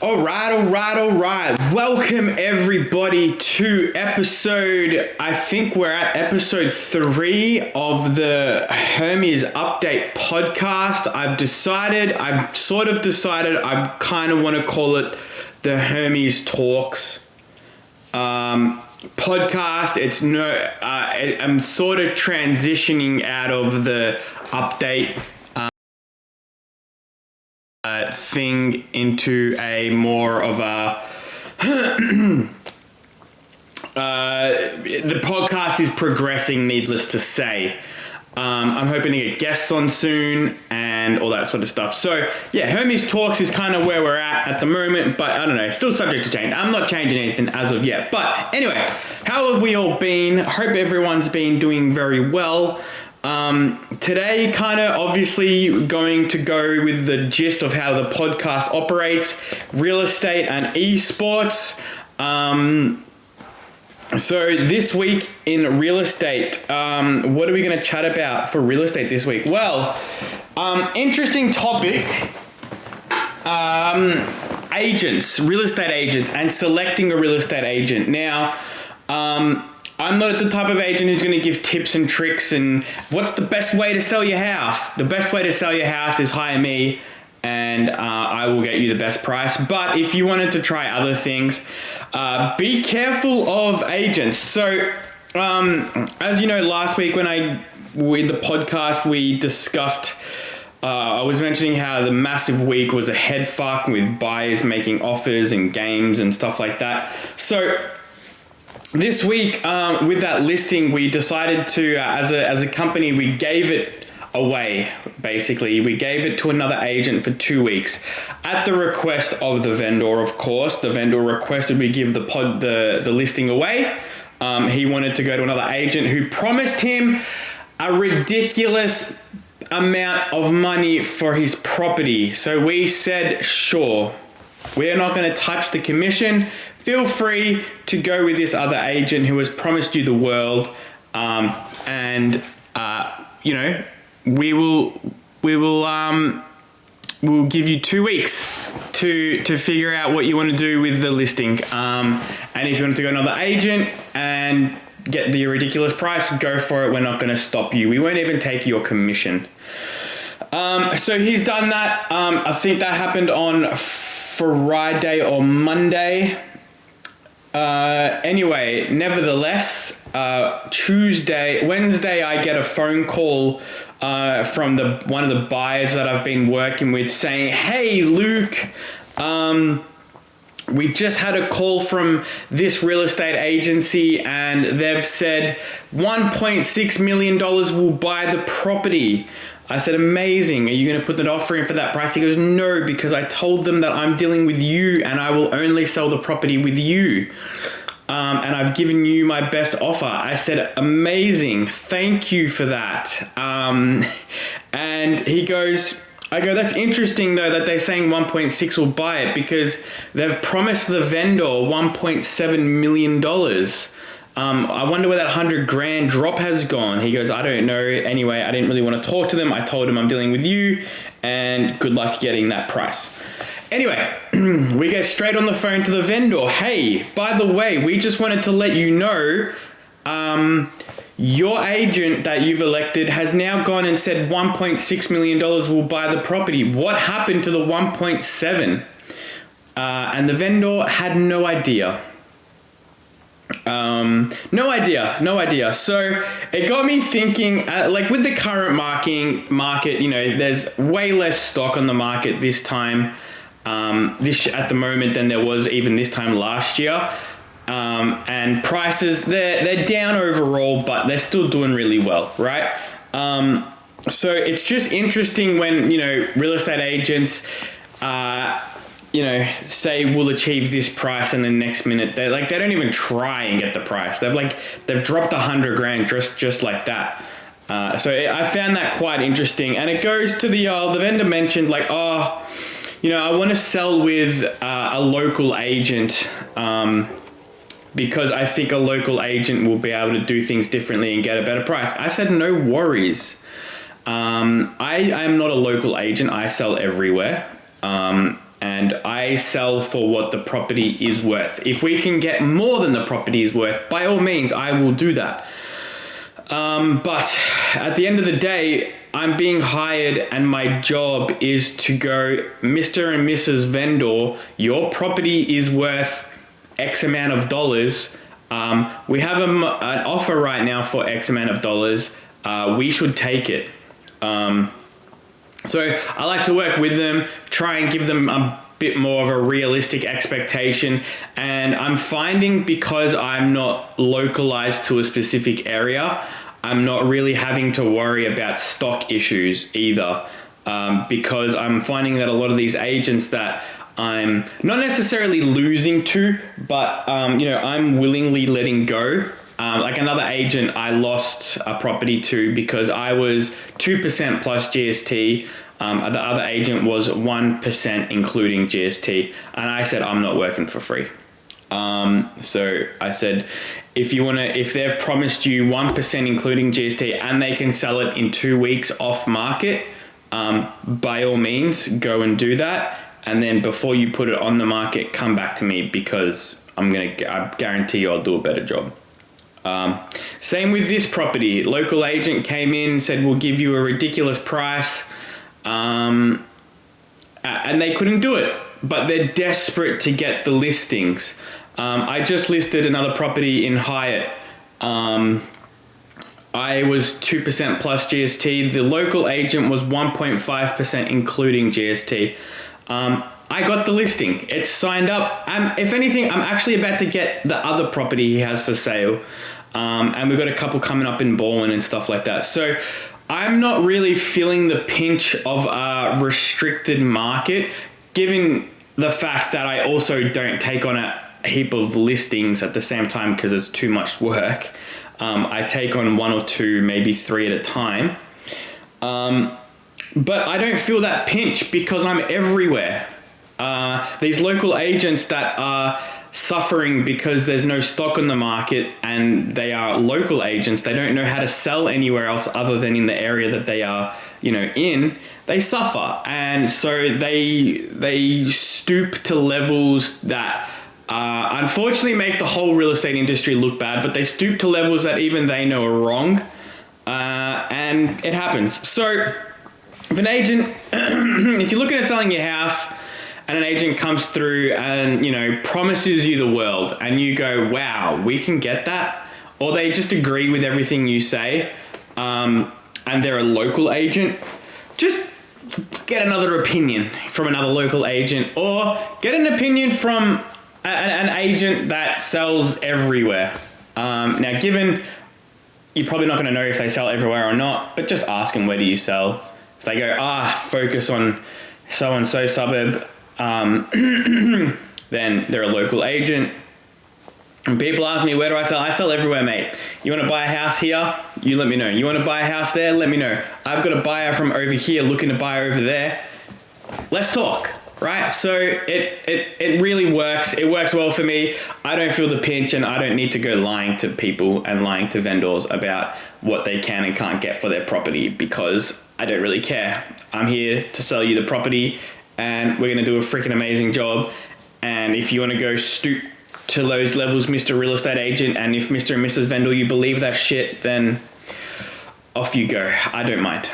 All right. Welcome everybody to I think we're at episode 3 of the Hermes update podcast. I've kind of want to call it the Hermes Talks podcast. I'm sort of transitioning out of the update thing into a more of a the podcast is progressing, needless to say. I'm hoping to get guests on soon and all that sort of stuff. So yeah, Hermes Talks is kind of where we're at the moment, but I don't know, still subject to change. I'm not changing anything as of yet. But anyway, how have we all been? I hope everyone's been doing very well. Today kind of obviously going to go with the gist of how the podcast operates, real estate and esports. So this week in real estate, what are we going to chat about for real estate this week? Well, interesting topic, agents, real estate agents, and selecting a real estate agent. Now, I'm not the type of agent who's going to give tips and tricks and what's the best way to sell your house. The best way to sell your house is hire me and I will get you the best price. But if you wanted to try other things, be careful of agents. So, as you know, last week in the podcast, we discussed, I was mentioning how the massive week was a head fuck with buyers making offers and games and stuff like that. So this week, with that listing, we decided to, as a company, we gave it away. Basically, we gave it to another agent for 2 weeks, at the request of the vendor. Of course, the vendor requested we give the listing away. He wanted to go to another agent who promised him a ridiculous amount of money for his property. So we said, sure, we're not going to touch the commission. Feel free to go with this other agent who has promised you the world, we'll give you 2 weeks to figure out what you want to do with the listing. And if you want to go to another agent and get the ridiculous price, go for it. We're not going to stop you. We won't even take your commission. So he's done that. I think that happened on Friday or Monday. Anyway, nevertheless, Wednesday, I get a phone call from one of the buyers that I've been working with saying, "Hey, Luke, we just had a call from this real estate agency and they've said $1.6 million will buy the property." I said, "Amazing. Are you going to put an offer in for that price?" He goes, "No, because I told them that I'm dealing with you and I will only sell the property with you. And I've given you my best offer." I said, "Amazing. Thank you for that." And he goes, I go, "That's interesting though that they're saying 1.6 will buy it because they've promised the vendor $1.7 million. I wonder where that $100,000 drop has gone." He goes, "I don't know. Anyway, I didn't really want to talk to them. I told them I'm dealing with you and good luck getting that price." Anyway, we go straight on the phone to the vendor. "Hey, by the way, we just wanted to let you know, your agent that you've elected has now gone and said $1.6 million will buy the property. What happened to the 1.7? And the vendor had no idea. No idea. So it got me thinking, like with the current market, you know, there's way less stock on the market this time, at the moment than there was even this time last year. And prices, they're down overall, but they're still doing really well, right? So it's just interesting when, you know, real estate agents, say we'll achieve this price, and the next minute they don't even try and get the price. They've dropped $100,000 just like that. So I found that quite interesting, and it goes to the vendor mentioned I want to sell with a local agent because I think a local agent will be able to do things differently and get a better price. I said, no worries. I am not a local agent. I sell everywhere. and I sell for what the property is worth. If we can get more than the property is worth, by all means, I will do that. But at the end of the day, I'm being hired and my job is to go, Mr. and Mrs. Vendor, your property is worth X amount of dollars. We have an offer right now for X amount of dollars. We should take it. So I like to work with them, try and give them a bit more of a realistic expectation. And I'm finding, because I'm not localized to a specific area, I'm not really having to worry about stock issues either. Because I'm finding that a lot of these agents that I'm not necessarily losing to, but I'm willingly letting go. Like another agent I lost a property to because I was 2% plus GST. The other agent was 1% including GST. And I said, I'm not working for free. So I said, if they've promised you 1% including GST and they can sell it in 2 weeks off market, by all means, go and do that. And then before you put it on the market, come back to me, because I guarantee you I'll do a better job. Same with this property. Local agent came in, said, we'll give you a ridiculous price. And they couldn't do it, but they're desperate to get the listings. I just listed another property in Hyatt. I was 2% plus GST. The local agent was 1.5% including GST. I got the listing. It's signed up. If anything, I'm actually about to get the other property he has for sale. And we've got a couple coming up in Baldwin and stuff like that. So I'm not really feeling the pinch of a restricted market, given the fact that I also don't take on a heap of listings at the same time because it's too much work. I take on 1 or 2, maybe 3 at a time. But I don't feel that pinch because I'm everywhere. These local agents that are suffering because there's no stock on the market and they are local agents, they don't know how to sell anywhere else other than in the area that they are, in, they suffer. And so they stoop to levels that unfortunately make the whole real estate industry look bad, but they stoop to levels that even they know are wrong. And it happens. So if an agent, if you're looking at selling your house and an agent comes through and, promises you the world and you go, wow, we can get that, or they just agree with everything you say, and they're a local agent, just get another opinion from another local agent, or get an opinion from an agent that sells everywhere. Now, given you're probably not going to know if they sell everywhere or not, but just ask them, where do you sell? If they go, focus on so-and-so suburb, then they're a local agent. And people ask me, where do I sell? I sell everywhere, mate. You want to buy a house here? You let me know. You want to buy a house there? Let me know. I've got a buyer from over here looking to buy over there. Let's talk, right? So it really works. It works well for me. I don't feel the pinch, and I don't need to go lying to people and lying to vendors about what they can and can't get for their property, because I don't really care. I'm here to sell you the property, and we're going to do a freaking amazing job. And if you want to go stoop to those levels, Mr. Real Estate Agent, and if Mr. and Mrs. Vendor, you believe that shit, then off you go. I don't mind.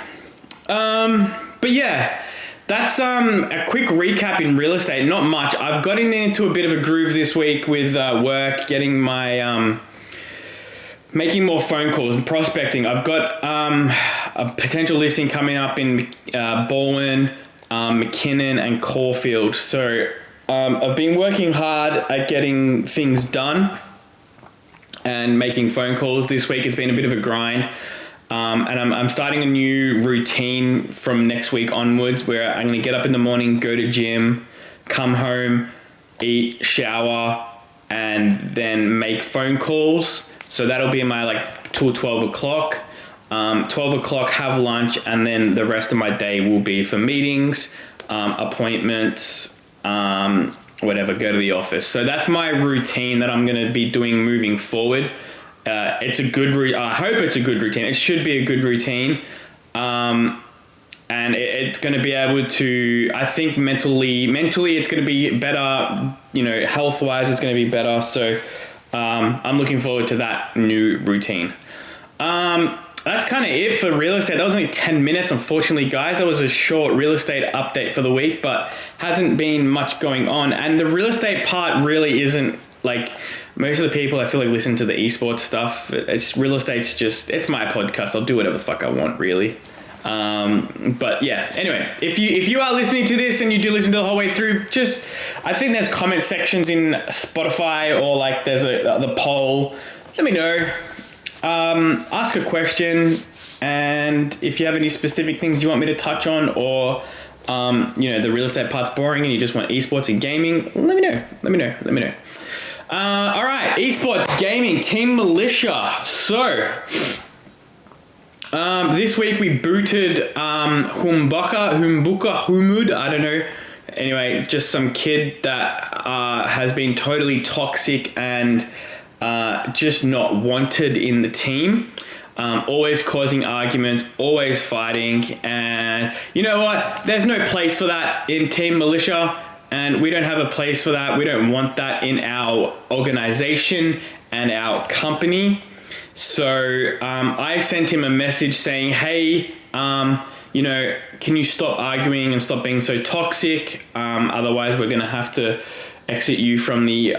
But yeah, that's a quick recap in real estate. Not much. I've gotten into a bit of a groove this week with work, getting my making more phone calls and prospecting. I've got a potential listing coming up in Baldwin, McKinnon and Caulfield. So I've been working hard at getting things done and making phone calls. This week it's been a bit of a grind. And I'm starting a new routine from next week onwards, where I'm going to get up in the morning, go to gym, come home, eat, shower, and then make phone calls. So that'll be my till 12 o'clock. 12 o'clock, have lunch, and then the rest of my day will be for meetings, appointments, whatever, go to the office. So that's my routine that I'm going to be doing moving forward. It's a good I hope it's a good routine. It should be a good routine. and it's going to be able to, I think mentally it's going to be better, health wise it's going to be better. So I'm looking forward to that new routine. That's kind of it for real estate. That was only 10 minutes, unfortunately, guys. That was a short real estate update for the week, but hasn't been much going on. And the real estate part really isn't like most of the people I feel like listen to the esports stuff. It's real estate's just, it's my podcast. I'll do whatever the fuck I want, really. But yeah, anyway, if you are listening to this and you do listen to the whole way through, I think there's comment sections in Spotify, or like there's the poll. Let me know. Ask a question, and if you have any specific things you want me to touch on, or the real estate part's boring and you just want esports and gaming, let me know. All right, esports, gaming, Team Militia. So this week we booted Humud, I don't know. Anyway, just some kid that has been totally toxic and just not wanted in the team. Always causing arguments, always fighting, and you know what? There's no place for that in Team Militia, and we don't have a place for that. We don't want that in our organization and our company. So I sent him a message saying, hey, can you stop arguing and stop being so toxic? Otherwise, we're going to have to exit you from the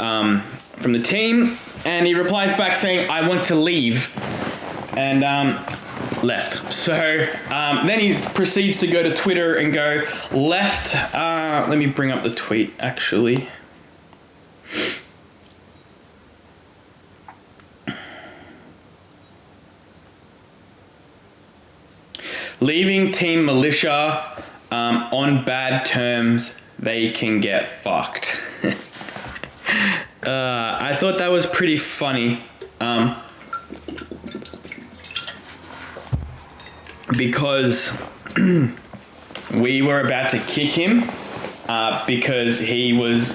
team. And he replies back saying, I want to leave. And left. So then he proceeds to go to Twitter and go left. Let me bring up the tweet, actually. Leaving Team Militia on bad terms, they can get fucked. I thought that was pretty funny. Because we were about to kick him because he was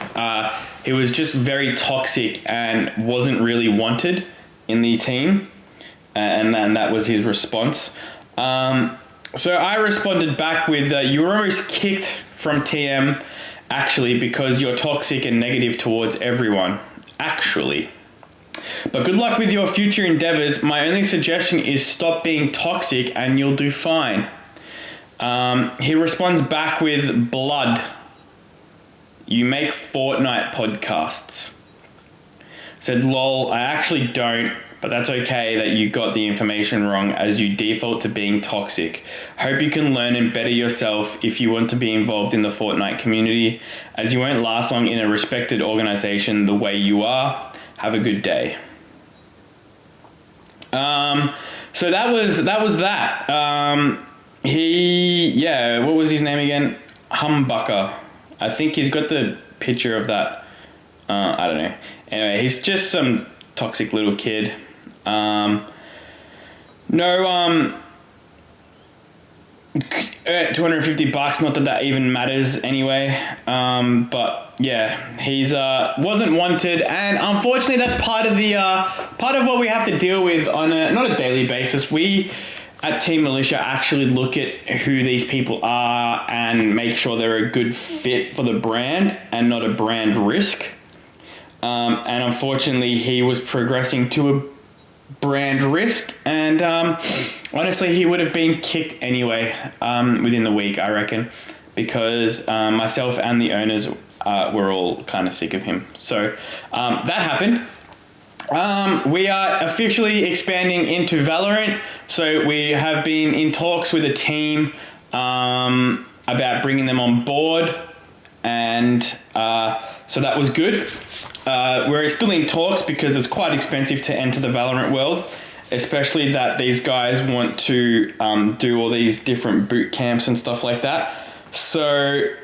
just very toxic and wasn't really wanted in the team, and that was his response. So I responded back with, you were almost kicked from TM, actually, because you're toxic and negative towards everyone, actually. But good luck with your future endeavors. My only suggestion is stop being toxic and you'll do fine. He responds back with, blood. You make Fortnite podcasts. Said, lol, I actually don't, but that's okay that you got the information wrong as you default to being toxic. Hope you can learn and better yourself if you want to be involved in the Fortnite community, as you won't last long in a respected organization the way you are. Have a good day. So that was that. What was his name again? Humbucker. I think he's got the picture of that. I don't know. Anyway, he's just some toxic little kid. $250, not that even matters anyway. But yeah, he's wasn't wanted, and unfortunately that's part of what we have to deal with on not a daily basis. We at Team Militia actually look at who these people are and make sure they're a good fit for the brand and not a brand risk. And unfortunately he was progressing to a brand risk, and honestly he would have been kicked anyway within the week, I reckon, because myself and the owners were all kind of sick of him. So that happened. We are officially expanding into Valorant, so we have been in talks with a team about bringing them on board, and so that was good. We're still in talks because it's quite expensive to enter the Valorant world, especially that these guys want to do all these different boot camps and stuff like that. So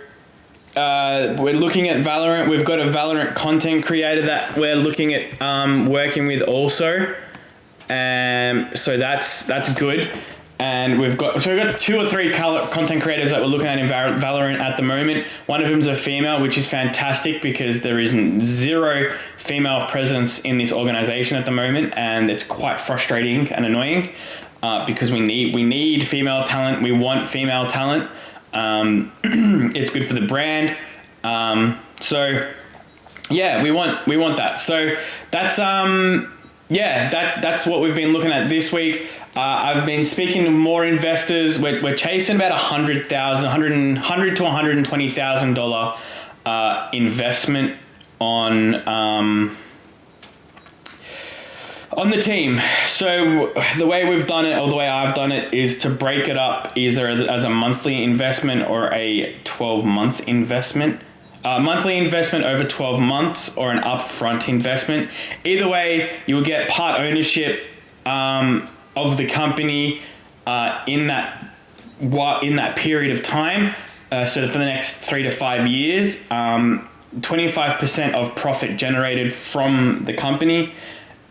we're looking at Valorant. We've got a Valorant content creator that we're looking at working with also. So that's good. And we've got 2 or 3 content creators that we're looking at in Valorant at the moment. One of them is a female, which is fantastic because there is zero female presence in this organization at the moment, and it's quite frustrating and annoying. because we need female talent. We want female talent. It's good for the brand. So yeah, we want that. So that's that's what we've been looking at this week. I've been speaking to more investors. We're chasing about $100,000 to $120,000 investment on the team. So the way we've done it, or the way I've done it, is to break it up either as a monthly investment or a 12-month investment. Monthly investment over 12 months or an upfront investment. Either way, you'll get part ownership of the company in that period of time. So for the next 3 to 5 years, 25% of profit generated from the company,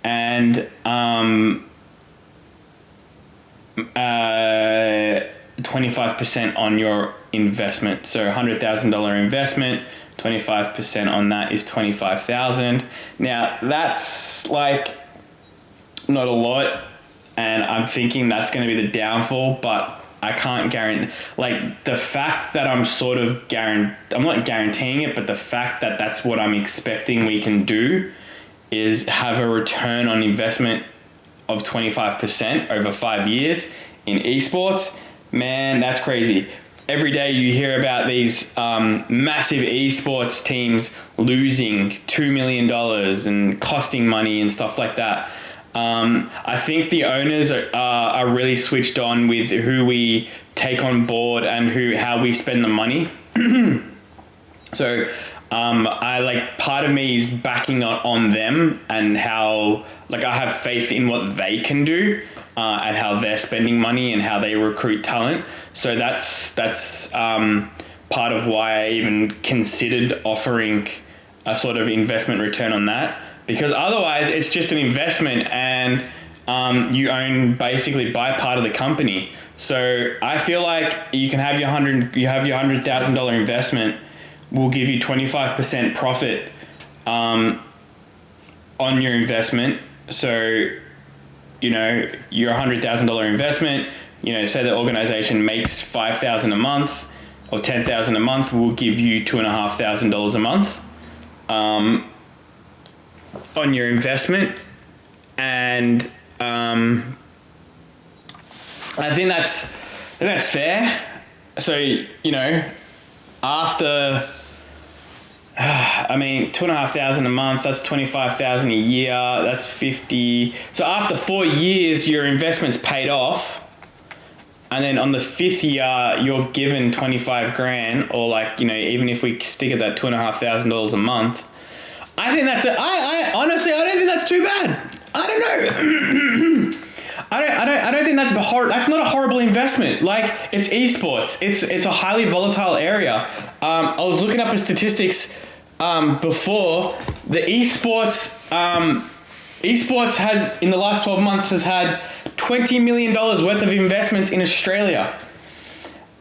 and 25% on your investment. So $100,000 investment, 25% on that is $25,000. Now that's like not a lot, and I'm thinking that's going to be the downfall, but I can't guarantee. Like the fact that I'm sort of I'm not guaranteeing it, but the fact that that's what I'm expecting we can do is have a return on investment of 25% over 5 years in esports. Man, that's crazy. Every day you hear about these massive esports teams losing $2 million and costing money and stuff like that. I think the owners are really switched on with who we take on board and how we spend the money. So part of me is backing on them and how I have faith in what they can do. And how they're spending money and how they recruit talent. So that's part of why I even considered offering a sort of investment return on that, because otherwise it's just an investment and you basically buy part of the company. So I feel like you can have your $100,000 investment. We'll give you 25% profit on your investment. So your $100,000 investment, say the organization makes $5,000 a month or $10,000 a month, we'll give you $2,500 a month on your investment. And I think that's fair. So, after $2,500 a month, that's $25,000 a year, that's 50. So after 4 years, your investment's paid off. And then on the 5th year, you're given 25 grand, or even if we stick at that $2,500 a month, I think that's I honestly, I don't think that's too bad. I don't know. I don't think that's that's not a horrible investment. It's esports. It's a highly volatile area. I was looking up the statistics before. The esports has in the last 12 months has had $20 million worth of investments in Australia.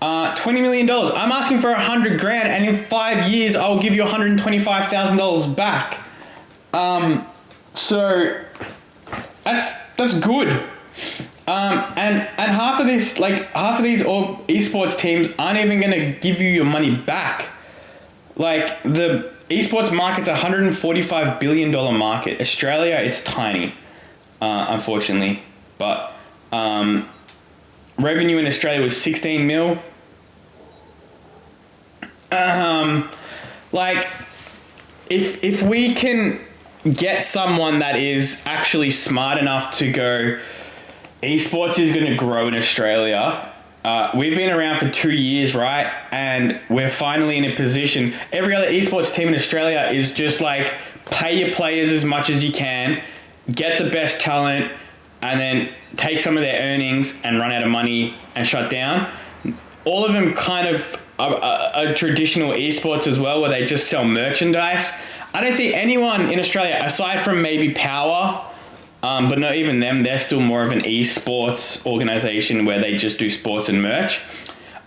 $20 million. I'm asking for $100 grand, and in 5 years I'll give you $125,000 back. So that's good. And half of these esports teams aren't even going to give you your money back. The esports market's a $145 billion market. Australia, it's tiny, unfortunately. But revenue in Australia was 16 mil. If we can get someone that is actually smart enough to go, esports is going to grow in Australia. We've been around for 2 years, right? And we're finally in a position. Every other esports team in Australia is just pay your players as much as you can, get the best talent, and then take some of their earnings and run out of money and shut down. All of them kind of are traditional esports as well, where they just sell merchandise. I don't see anyone in Australia, aside from maybe Power, but not even them, they're still more of an esports organization where they just do sports and merch.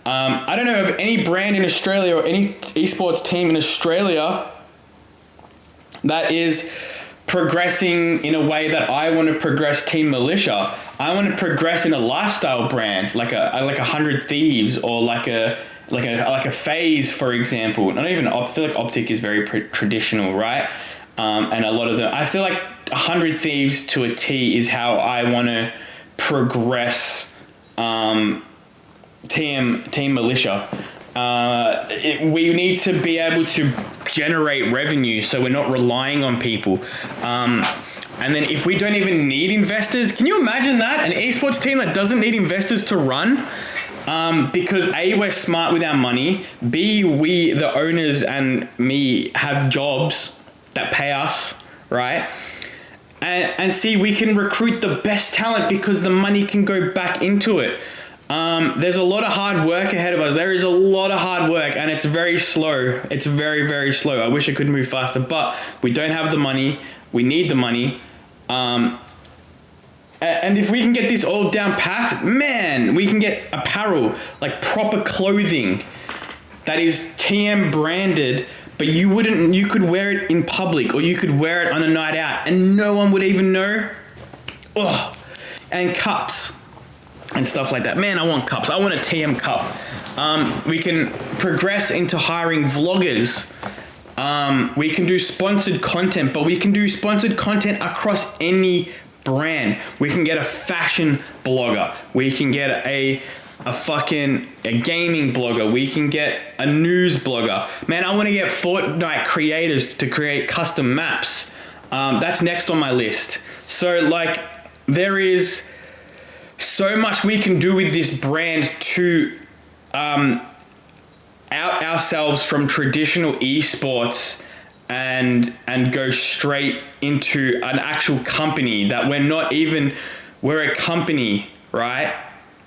I don't know of any brand in Australia or any esports team in Australia that is progressing in a way that I want to progress Team Militia. I want to progress in a lifestyle brand, like a 100 Thieves, or like a Phase, for example. Not even I feel like Optic is very traditional, right? And a lot of them, I feel like 100 Thieves to a T is how I want to progress Team Militia. We need to be able to generate revenue, so we're not relying on people. And then if we don't even need investors, can you imagine that? An esports team that doesn't need investors to run? Because A, we're smart with our money. B, we, the owners and me, have jobs that pay us, right? And C, we can recruit the best talent because the money can go back into it. There's a lot of hard work ahead of us. There is a lot of hard work, and it's very slow. It's very, very slow. I wish I could move faster, but we don't have the money. We need the money. And if we can get this all down packed, man, we can get apparel, like proper clothing that is TM branded, but you could wear it in public, or you could wear it on a night out and no one would even know. Ugh. And cups and stuff like that. Man, I want cups. I want a TM cup. We can progress into hiring vloggers. We can do sponsored content, but we can do sponsored content across any brand. We can get a fashion blogger. We can get a gaming blogger. We can get a news blogger. Man, I want to get Fortnite creators to create custom maps. That's next on my list. So like, there is so much we can do with this brand to out ourselves from traditional esports and go straight into an actual company that we're a company, right,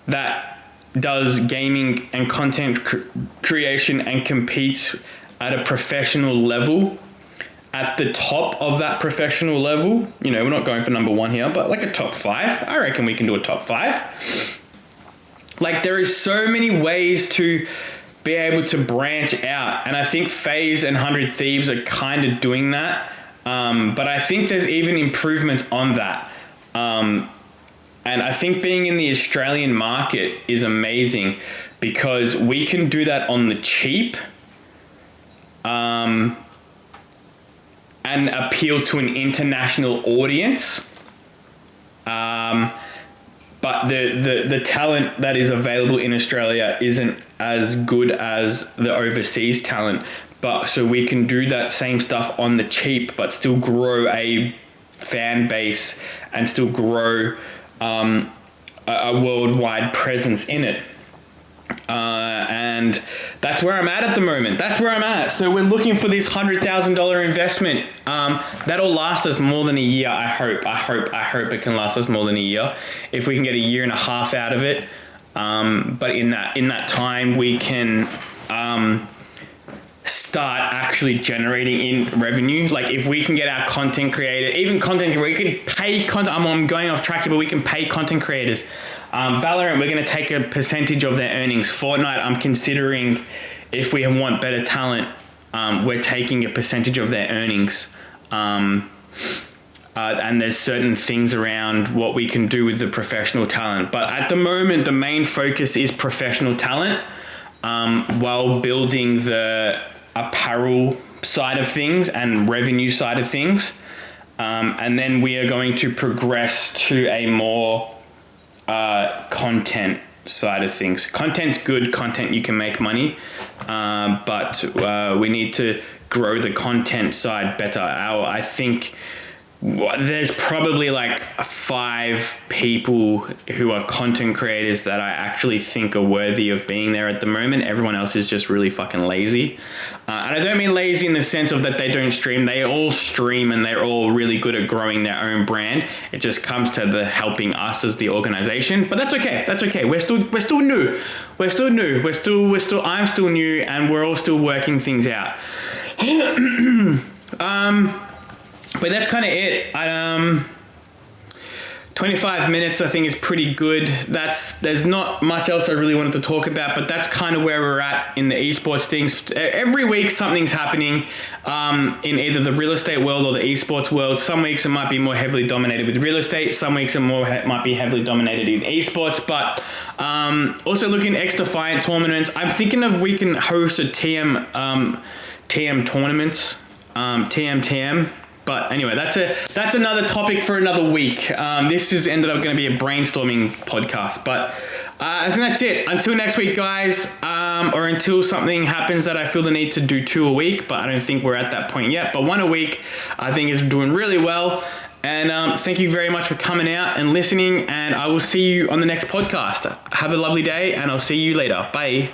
that does gaming and content creation and competes at a professional level, at the top of that professional level. You know, we're not going for number one here, but like a top 5. I reckon we can do a top 5. Like, there is so many ways to be able to branch out, and I think FaZe and 100 Thieves are kind of doing that, but I think there's even improvements on that, and I think being in the Australian market is amazing because we can do that on the cheap, and appeal to an international audience, but the talent that is available in Australia isn't as good as the overseas talent. But so we can do that same stuff on the cheap, but still grow a fan base and still grow a worldwide presence in it. And that's where I'm at the moment. That's where I'm at. So we're looking for this $100,000 investment. That'll last us more than a year. I hope it can last us more than a year. If we can get a year and a half out of it. But in that time, we can start actually generating in revenue. Like, if we can get our content creator, even content, we can pay content. I'm going off track here, but we can pay content creators. Valorant, we're going to take a percentage of their earnings. Fortnite, I'm considering, if we want better talent, we're taking a percentage of their earnings. And there's certain things around what we can do with the professional talent. But at the moment, the main focus is professional talent, while building the apparel side of things and revenue side of things. And then we are going to progress to a more content side of things. Content's good. Content, you can make money. But we need to grow the content side better. I think there's probably like 5 people who are content creators that I actually think are worthy of being there at the moment. Everyone else is just really fucking lazy. And I don't mean lazy in the sense of that they don't stream. They all stream and they're all really good at growing their own brand. It just comes to the helping us as the organization. But that's okay. That's okay. We're still new. I'm still new, and we're all still working things out. But that's kind of it. 20 25 minutes, I think, is pretty good. There's not much else I really wanted to talk about, but that's kind of where we're at in the esports things. Every week, something's happening in either the real estate world or the esports world. Some weeks it might be more heavily dominated with real estate. Some weeks it might be heavily dominated in esports. But also looking at X-Defiant tournaments. I'm thinking of we can host a TM tournaments, TM. But anyway, that's another topic for another week. This has ended up going to be a brainstorming podcast. But I think that's it. Until next week, guys, or until something happens that I feel the need to do 2 a week. But I don't think we're at that point yet. But 1 a week, I think, is doing really well. And thank you very much for coming out and listening. And I will see you on the next podcast. Have a lovely day, and I'll see you later. Bye.